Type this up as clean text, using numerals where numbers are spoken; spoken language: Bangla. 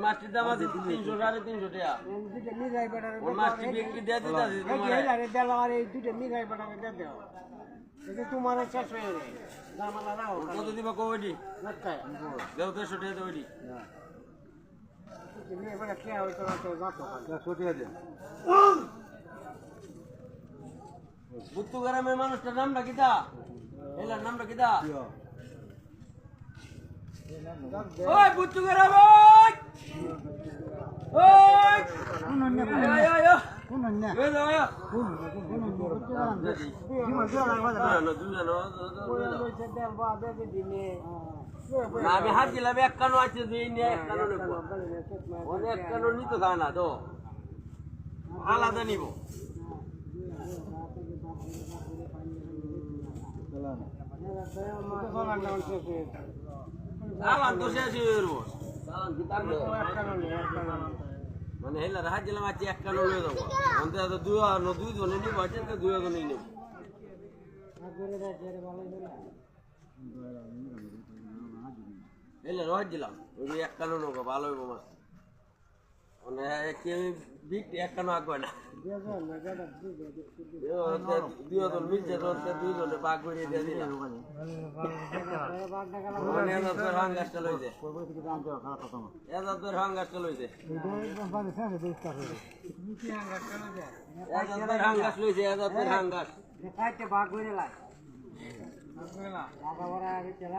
মাটির দাম আছে 300 350 টাকা মাটি বিক্রি দিয়ে দিতে তোমার শেষ হয়ে যাবে কত দিবা কবডি দেও 150 টাকা দেওডি বুত্তু গ্রামের মানুষটার নামটা কিতা এলার নামটা কিতা ওই বুত্তু গ্রাম ওই আমি হাত দিলাম এক কানো আছে এক কানো নেব এক কানো নিতে খায় না তো আলাদা নিব চালান তো শেষ হয়ে যাবো মানে হেলার হাত দিলাম আছে এক কানো লয়ে যাবো অন্তত দুই জনে নিব আছে দুই জনেই নেব হেলার হাত দিলাম ওই এক কানো নেবো ভালো হইব মাছ মানে বিক্রি এক কানো আঁকবে না দুজন মিলছে দুজনে বাঘ করে দিয়ে দিলাম হাঙ্গাসটা লইছে হাঙ্গাসটা লইছে হাঙ্গাস লইছে হাঙ্গাস বাঘ করে